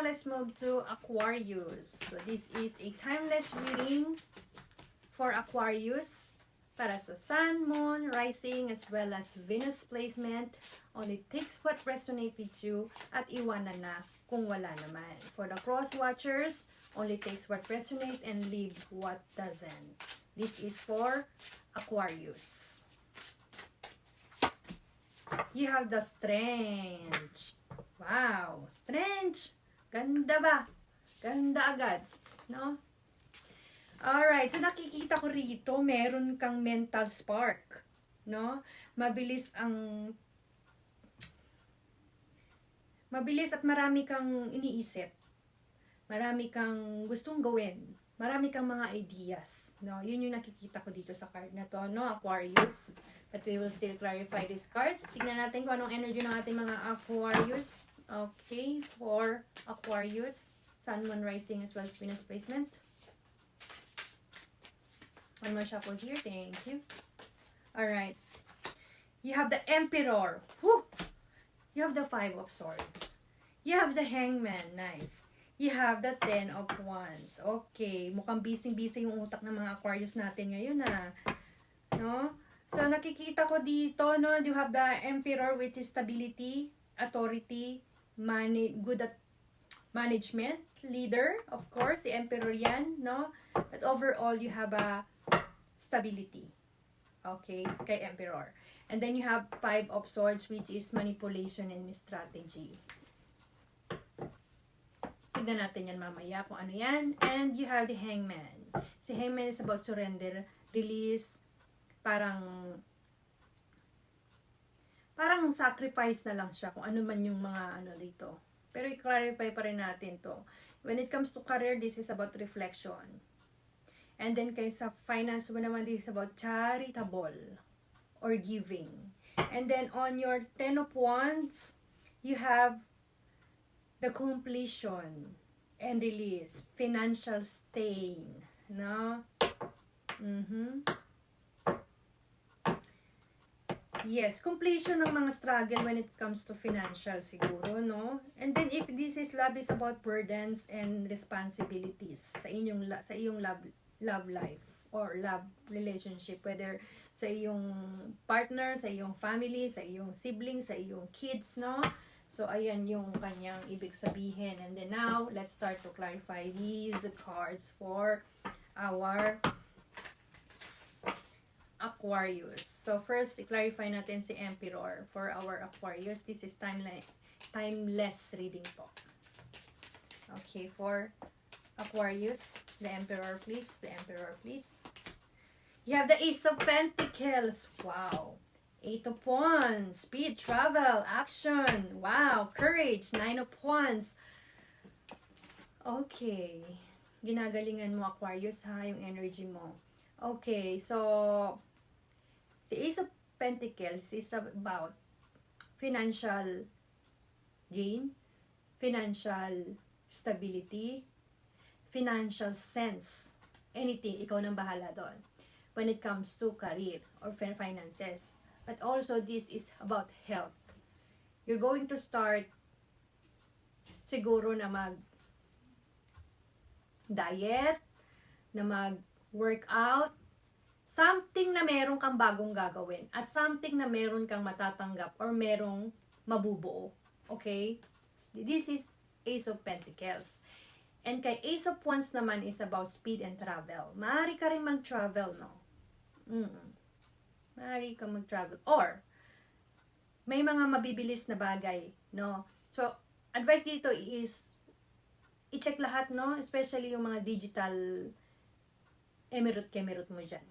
let's move to Aquarius. So this is a timeless reading for Aquarius para sa Sun, Moon, Rising, as well as Venus placement. Only takes what resonate with you at iwanan na kung wala naman. For the cross watchers, only takes what resonate and leave what doesn't. This is for Aquarius. You have the Strength. Wow, Strength. Ganda ba? Ganda agad, no? Alright, so nakikita ko rito, meron kang mental spark, no? Mabilis at marami kang iniisip. Marami kang gustong gawin. Marami kang mga ideas, no? Yun yung nakikita ko dito sa card na to, no? Aquarius. But we will still clarify this card. Tignan natin kung anong energy ng ating mga Aquarius. Okay, for Aquarius, Sun, Moon, Rising, as well as Venus placement. One more shuffle here. Thank you. Alright. You have the Emperor. Whew! You have the Five of Swords. You have the Hangman. Nice. You have the Ten of Wands. Okay. Mukhang busy-busy yung utak ng mga Aquarius natin ngayon, ha. No? So, nakikita ko dito, no? You have the Emperor, which is stability, authority, good at management, leader, of course, si Emperor yan, no? But overall, you have a stability. Okay, kay Emperor. And then you have Five of Swords, which is manipulation and strategy. Tignan natin yan mamaya kung ano yan. And you have the Hangman. Si Hangman is about surrender, release, parang sacrifice na lang siya kung ano man yung mga ano dito. Pero i-clarify pa rin natin to. When it comes to career, this is about reflection. And then kay sa finance mo naman, this is about charitable or giving. And then on your Ten of Wands, you have the completion and release, financial stain, no? Yes, completion ng mga struggle when it comes to financial siguro, no? And then if this is love, is about burdens and responsibilities sa iyong love life or love relationship, whether sa iyong partner, sa iyong family, sa iyong siblings, sa iyong kids, no? So, ayan yung kanyang ibig sabihin. And then now, let's start to clarify these cards for our Aquarius. So, first, i-clarify natin si Emperor for our Aquarius. This is timeless reading po. Okay, for Aquarius, the Emperor, please. The Emperor, please. You have the Ace of Pentacles. Wow. Eight of Wands. Speed, travel, action. Wow. Courage. Nine of Wands. Okay. Ginagalingan mo, Aquarius, ha, yung energy mo. Okay, so si Ace of Pentacles is about financial gain, financial stability, financial sense. Anything, ikaw nang bahala doon. When it comes to career or finances. But also, this is about health. You're going to start siguro na mag-diet, na mag-workout, something na meron kang bagong gagawin, at something na meron kang matatanggap or merong mabubuo. Okay? This is Ace of Pentacles. And kay Ace of Wands naman is about speed and travel. Maaari ka rin mag-travel, no? Maaari ka mag-travel. Or, may mga mabibilis na bagay, no? So, advice dito is, i-check lahat, no? Especially yung mga digital emirot-kemirot mo dyan.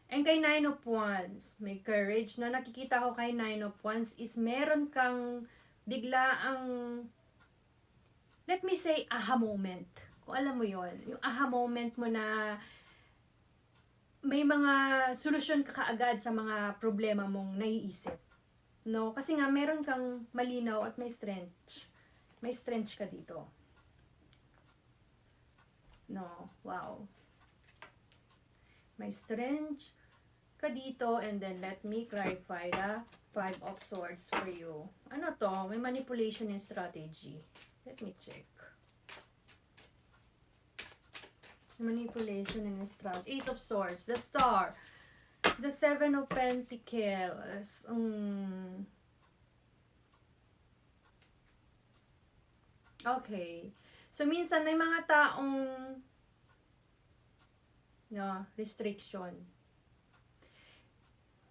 And kay Nine of Wands, may courage. Na nakikita ko kay Nine of Wands is meron kang biglaang, let me say, aha moment. Kung alam mo yon, yung aha moment mo na may mga solusyon ka kaagad sa mga problema mong naiisip. No? Kasi nga, meron kang malinaw at may strength. May strength ka dito. No? Wow. May strength. ka dito, and then let me clarify the Five of Swords for you. Ano to? May manipulation and strategy. Let me check. Manipulation and strategy. Eight of Swords. The Star. The Seven of Pentacles. Okay. So, minsan may mga taong restriction.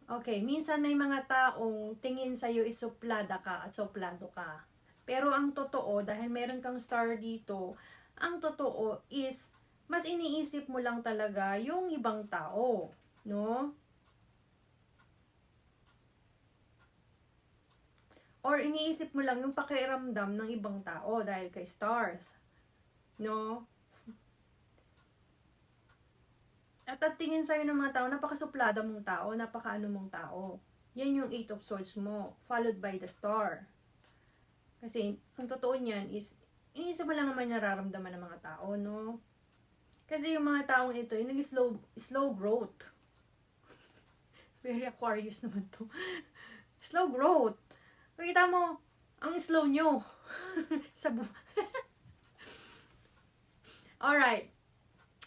Okay, minsan may mga taong tingin sa'yo is suplada ka at suplado ka. Pero ang totoo, dahil meron kang star dito, ang totoo is, mas iniisip mo lang talaga yung ibang tao. No? Or iniisip mo lang yung pakiramdam ng ibang tao dahil kay stars. No? At tingin sa'yo ng mga tao, napakasuplada mong tao, napakaano mong tao. Yan yung Eight of Swords mo, followed by the Star. Kasi, ang totoo niyan is, iniisip mo lang naman nararamdaman ng mga tao, no? Kasi yung mga taong ito, yung slow growth. Very Aquarius naman to. Slow growth. Kita mo, ang slow nyo. Alright.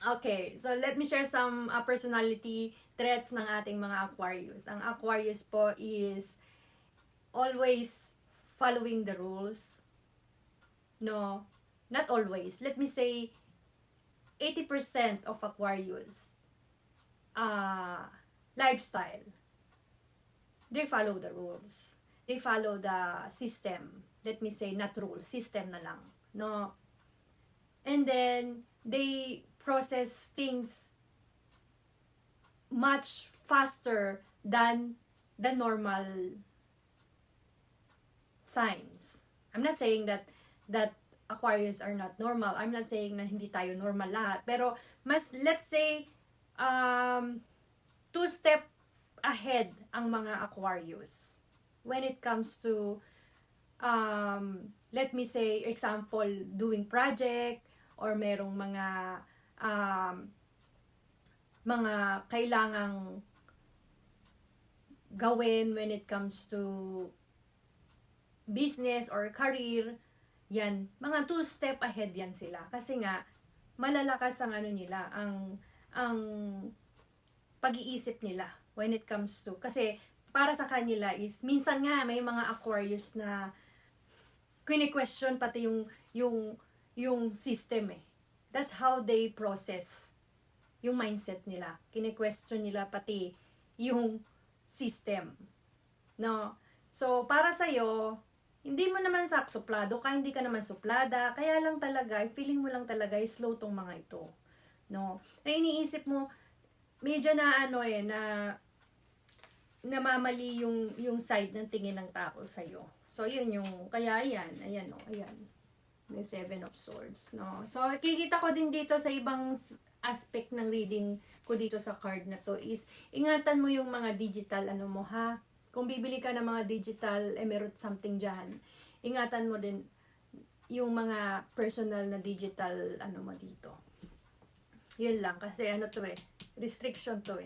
Okay, so let me share some personality traits ng ating mga Aquarius. Ang Aquarius po is always following the rules. No, not always. Let me say 80% of Aquarius lifestyle. They follow the rules. They follow the system. Let me say not rules, system na lang. No. And then they process things much faster than the normal signs. I'm not saying that Aquarius are not normal. I'm not saying na hindi tayo normal lahat. Pero mas, let's say, 2 step ahead ang mga Aquarius when it comes to let me say, example, doing project or merong mga kailangang gawin when it comes to business or career, yan, mga 2 step ahead yan sila. Kasi nga, malalakas ang ano nila, ang pag-iisip nila when it comes to, kasi para sa kanila is, minsan nga may mga Aquarius na kini-question pati yung system eh. That's how they process yung mindset nila. Kini-question nila pati yung system. No? So, para sa'yo, hindi mo naman suplado ka, hindi ka naman suplada, kaya lang talaga, feeling mo lang talaga, slow tong mga ito. No? Na iniisip mo, medyo na namamali yung side ng tingin ng tao sa'yo. So, yun yung, kaya ayan, ayan. May 7 of Swords, no? So, kikita ko din dito sa ibang aspect ng reading ko dito sa card na to is, ingatan mo yung mga digital, mo ha? Kung bibili ka ng mga digital emerald something dyan, ingatan mo din yung mga personal na digital, mo dito. Yun lang, kasi to restriction to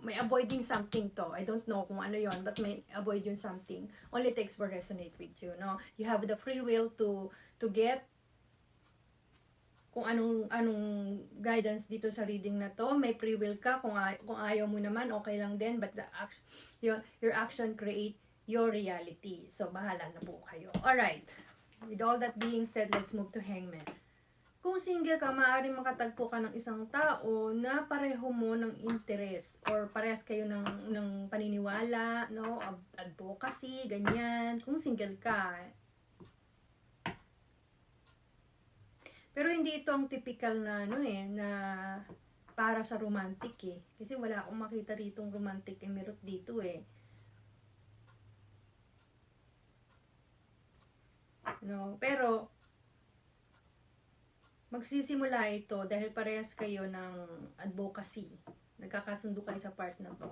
may avoiding something to. I don't know kung ano yon, but may avoid yung something. Only text will resonate with you, no? You have the free will to get kung anong guidance dito sa reading na to. May free will ka, kung ayaw mo naman, okay lang din, but your action create your reality. So, bahala na po kayo. Alright. With all that being said, let's move to Hangman. Kung single ka, maaaring makatagpo ka ng isang tao na pareho mo ng interest or parehas kayo ng paniniwala, no? Advocacy, ganyan. Kung single ka. Pero hindi ito ang typical na, na para sa romantic eh. Kasi wala akong makita ritong romantic emerald dito eh. No? Pero, magsisimula ito dahil parehas kayo ng advocacy. Nagkakasundo kayo sa part na to.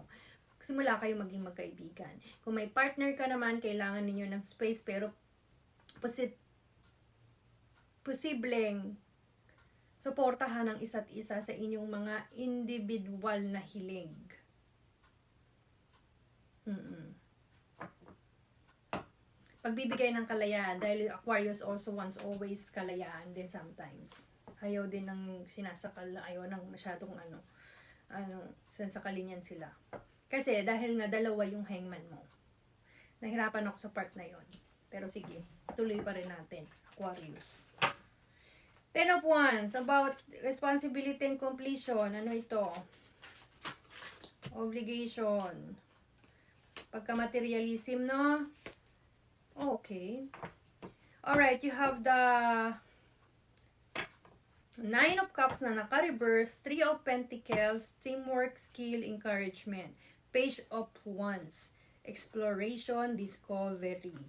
Simula kayo maging magkaibigan. Kung may partner ka naman, kailangan ninyo ng space, pero posibleng suportahan ng isa't isa sa inyong mga individual na hilig. Pagbibigay ng kalayaan, dahil Aquarius also wants always kalayaan din sometimes. Ayaw din ng sinasakal, ayaw ng masyadong sasakalin yan sila. Kasi dahil nga dalawa yung hangman mo. Nahirapan ako sa part na yon. Pero sige, tuloy pa rin natin, Aquarius. Ten of Wands, about responsibility and completion. Ano ito? Obligation. Pagka-materialism, no? Okay. Alright, you have the Nine of Cups na naka-reverse, Three of Pentacles, teamwork, skill, encouragement, Page of Wands, exploration, discovery.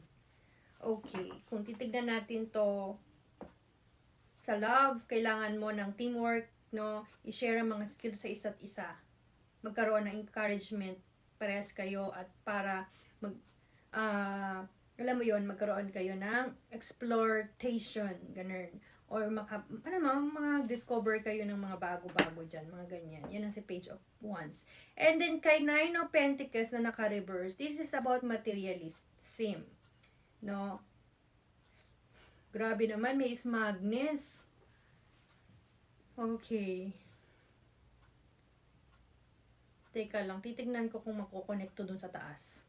Okay, kung titignan natin to sa love, kailangan mo ng teamwork, no? I-share ang mga skills sa isa't isa. Magkaroon ng encouragement parehas kayo at para alam mo yon, magkaroon kayo ng exploration, ganun. Or mga discover kayo ng mga bago-bago dyan, mga ganyan. Yan ang si Page of Wands. And then kay Nine of Pentacles na naka-reverse, this is about materialism. No? Grabe naman, may smugness. Okay. Teka lang, titignan ko kung makukonekto dun sa taas.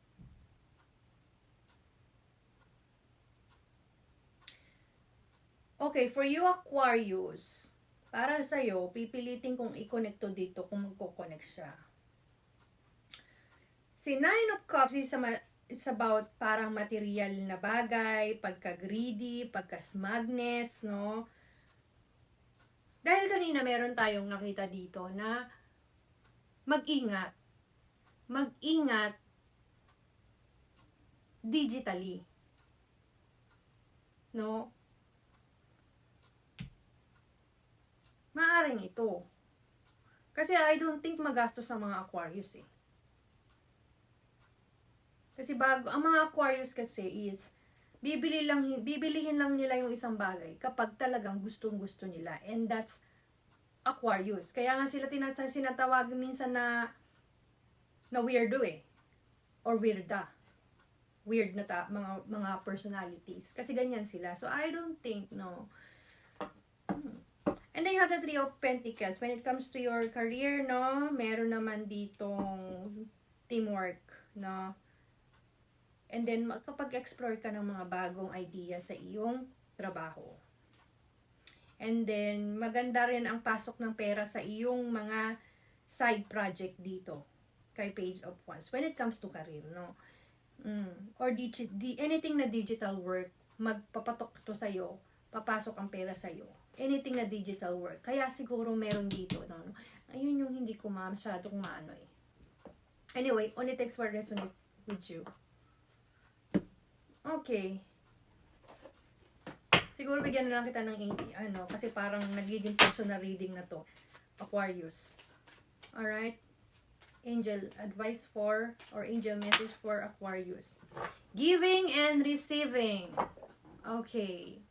Okay, for you Aquarius, para sa'yo, pipilitin kong i-connect to dito kung magkoconnect siya. Si Nine of Cups is about parang material na bagay, pagka-greedy, pagka-smugness, no? Dahil kanina meron tayong nakita dito na mag-ingat digitally, no? Maaring ito. Kasi I don't think magastos sa mga Aquarius eh. Kasi ang mga Aquarius kasi is bibilihin lang nila yung isang bagay kapag talagang gustong-gusto nila. And that's Aquarius. Kaya nga sila sinatawag minsan na weirdo eh. Or weirda. Weird na mga personalities. Kasi ganyan sila. So I don't think, no. And then you have the Three of Pentacles. When it comes to your career, no, meron naman ditong teamwork, no. And then, kapag-explore ka ng mga bagong idea sa iyong trabaho. And then, maganda rin ang pasok ng pera sa iyong mga side project dito. Kay Page of Wands. When it comes to career, no. Or anything na digital work, magpapatok to sa'yo, papasok ang pera sa'yo. Anything na digital work. Kaya siguro meron dito, no. Ayun yung hindi ko masyadong maano eh. Anyway, only takes for resonate with you. Okay. Siguro bigyan na lang kita ng kasi parang nagiging personal reading na to. Aquarius. Alright? Angel advice for, or angel message for Aquarius. Giving and receiving. Okay.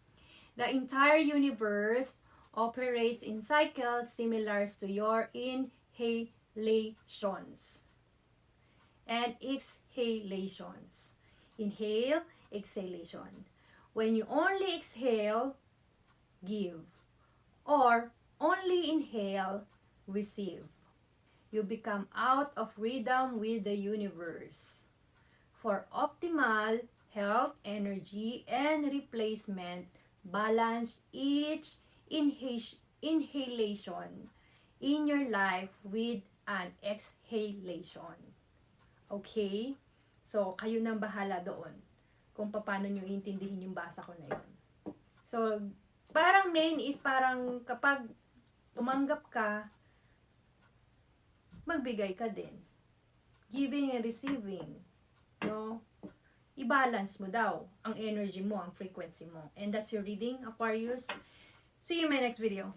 The entire universe operates in cycles similar to your inhalations and exhalations. Inhale, exhalation. When you only exhale, give. Or only inhale, receive. You become out of rhythm with the universe. For optimal health, energy, and replacement, balance each inhalation in your life with an exhalation. Okay? So, kayo nang bahala doon kung paano nyo intindihin yung basa ko na yun. So, parang main is parang kapag tumanggap ka, magbigay ka din. Giving and receiving. No? I-balance mo daw ang energy mo, ang frequency mo. And that's your reading, Aquarius. See you in my next video.